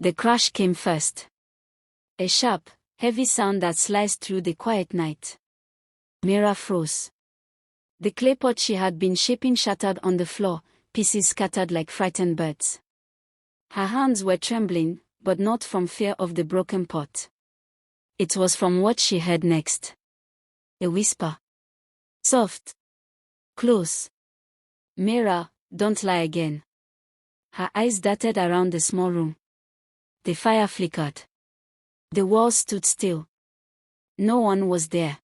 The crash came first. A sharp, heavy sound that sliced through the quiet night. Mira froze. The clay pot she had been shaping shattered on the floor, pieces scattered like frightened birds. Her hands were trembling, but not from fear of the broken pot. It was from what she heard next. A whisper. Soft. Close. Mira, don't lie again. Her eyes darted around the small room. The fire flickered. The walls stood still. No one was there.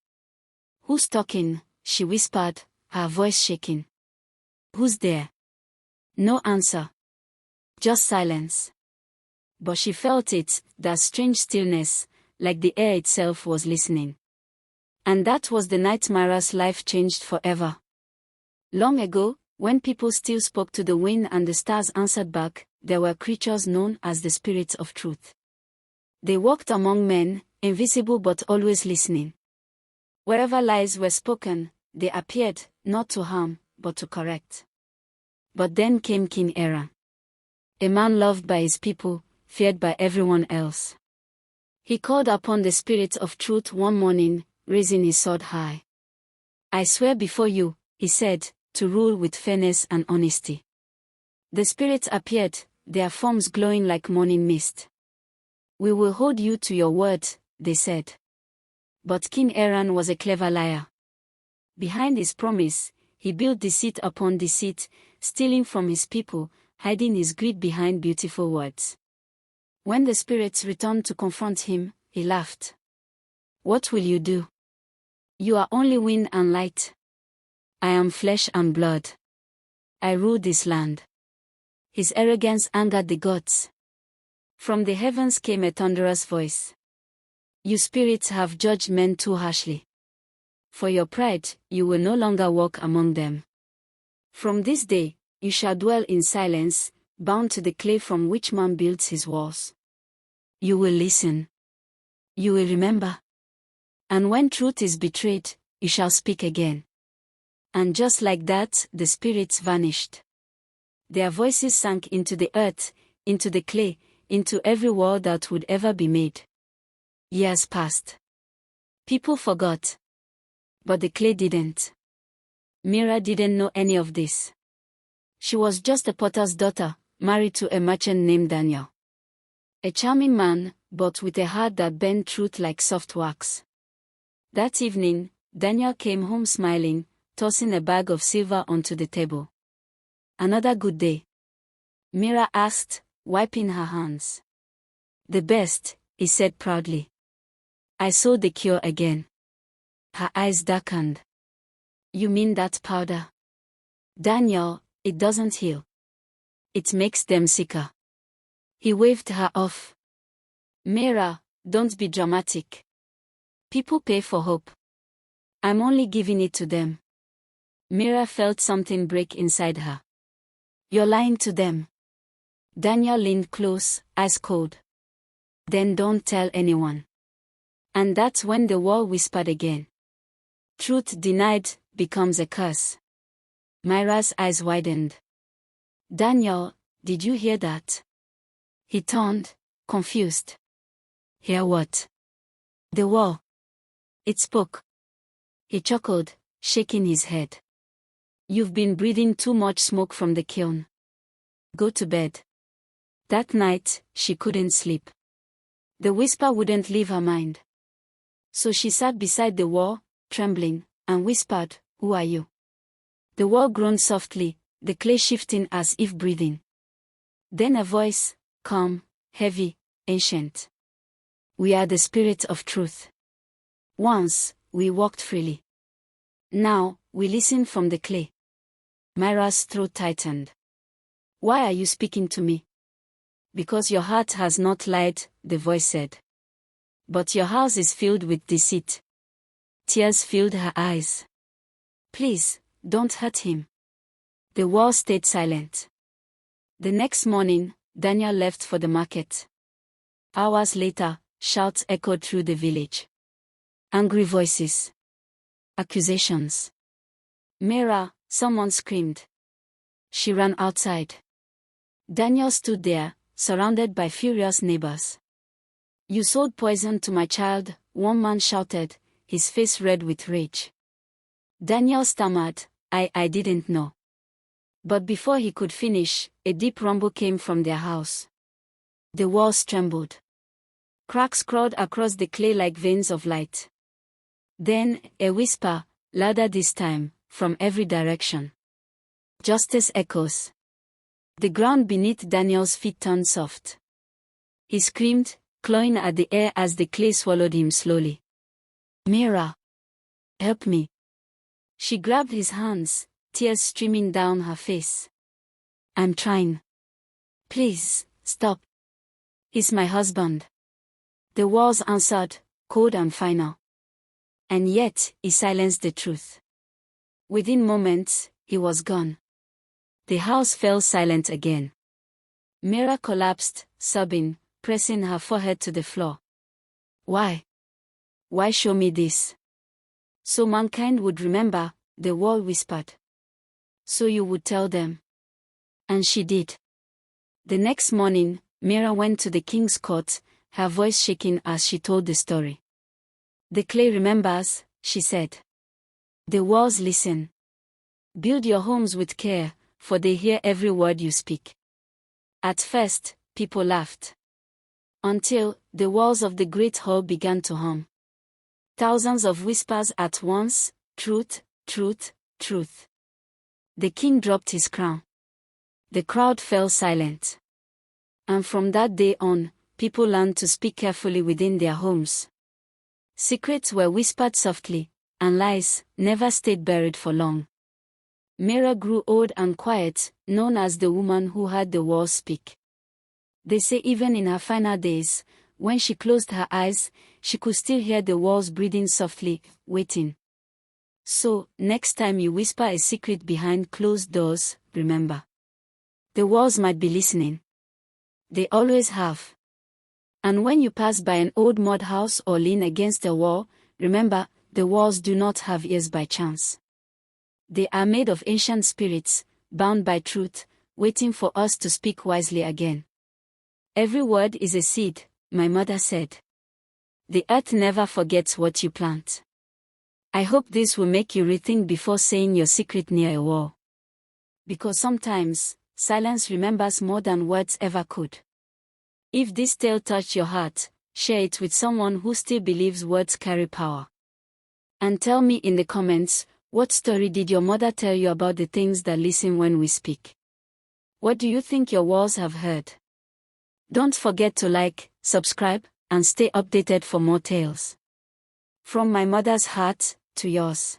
Who's talking? She whispered, her voice shaking. Who's there? No answer. Just silence. But she felt it, that strange stillness, like the air itself was listening. And that was the night Mira's life changed forever. Long ago, when people still spoke to the wind and the stars answered back, there were creatures known as the spirits of truth. They walked among men, invisible but always listening. Wherever lies were spoken, they appeared, not to harm, but to correct. But then came King Aaron. A man loved by his people, feared by everyone else. He called upon the spirit of truth one morning, raising his sword high. I swear before you, he said, to rule with fairness and honesty. The spirits appeared, their forms glowing like morning mist. We will hold you to your word, they said. But King Aaron was a clever liar. Behind his promise, he built deceit upon deceit, stealing from his people, hiding his greed behind beautiful words. When the spirits returned to confront him, he laughed. What will you do? You are only wind and light. I am flesh and blood. I rule this land. His arrogance angered the gods. From the heavens came a thunderous voice. You spirits have judged men too harshly. For your pride, you will no longer walk among them. From this day, you shall dwell in silence, bound to the clay from which man builds his walls. You will listen. You will remember. And when truth is betrayed, you shall speak again. And just like that, the spirits vanished. Their voices sank into the earth, into the clay, into every wall that would ever be made. Years passed. People forgot. But the clay didn't. Mira didn't know any of this. She was just a potter's daughter, married to a merchant named Daniel. A charming man, but with a heart that bent truth like soft wax. That evening, Daniel came home smiling, tossing a bag of silver onto the table. Another good day? Mira asked, wiping her hands. The best, he said proudly. I saw the cure again. Her eyes darkened. You mean that powder? Daniel, it doesn't heal. It makes them sicker. He waved her off. Mira, don't be dramatic. People pay for hope. I'm only giving it to them. Mira felt something break inside her. You're lying to them. Daniel leaned close, eyes cold. Then don't tell anyone. And that's when the wall whispered again. Truth denied becomes a curse. Mira's eyes widened. Daniel, did you hear that? He turned, confused. Hear what? The wall. It spoke. He chuckled, shaking his head. You've been breathing too much smoke from the kiln. Go to bed. That night, she couldn't sleep. The whisper wouldn't leave her mind. So she sat beside the wall, trembling, and whispered, Who are you? The wall groaned softly, the clay shifting as if breathing. Then a voice, calm, heavy, ancient. We are the spirit of truth. Once, we walked freely. Now, we listen from the clay. Mira's throat tightened. Why are you speaking to me? Because your heart has not lied, the voice said. But your house is filled with deceit. Tears filled her eyes. Please, don't hurt him. The wall stayed silent. The next morning, Daniel left for the market. Hours later, shouts echoed through the village. Angry voices. Accusations. Mira, someone screamed. She ran outside. Daniel stood there, surrounded by furious neighbors. "You sold poison to my child," one man shouted, his face red with rage. Daniel stammered, I didn't know." But before he could finish, a deep rumble came from their house. The walls trembled. Cracks crawled across the clay like veins of light. Then, a whisper, louder this time, from every direction. "Justice echoes." The ground beneath Daniel's feet turned soft. He screamed, clawing at the air as the clay swallowed him slowly. "Mira! Help me!" She grabbed his hands, tears streaming down her face. "I'm trying. Please, stop. He's my husband." The walls answered, cold and final. And yet, he silenced the truth. Within moments, he was gone. The house fell silent again. Mira collapsed, sobbing, pressing her forehead to the floor. "Why? Why show me this?" "So mankind would remember," the wall whispered. "So you would tell them." And she did. The next morning, Mira went to the king's court, her voice shaking as she told the story. "The clay remembers," she said. "The walls listen. Build your homes with care, for they hear every word you speak." At first, people laughed. Until, the walls of the great hall began to hum. Thousands of whispers at once, "Truth, truth, truth." The king dropped his crown. The crowd fell silent. And from that day on, people learned to speak carefully within their homes. Secrets were whispered softly, and lies never stayed buried for long. Mira grew old and quiet, known as the woman who heard the walls speak. They say even in her final days, when she closed her eyes, she could still hear the walls breathing softly, waiting. So, next time you whisper a secret behind closed doors, remember. The walls might be listening. They always have. And when you pass by an old mud house or lean against a wall, remember, the walls do not have ears by chance. They are made of ancient spirits, bound by truth, waiting for us to speak wisely again. "Every word is a seed," my mother said. "The earth never forgets what you plant." I hope this will make you rethink before saying your secret near a wall. Because sometimes, silence remembers more than words ever could. If this tale touched your heart, share it with someone who still believes words carry power. And tell me in the comments, what story did your mother tell you about the things that listen when we speak? What do you think your walls have heard? Don't forget to like, subscribe, and stay updated for more tales. From my mother's heart to yours.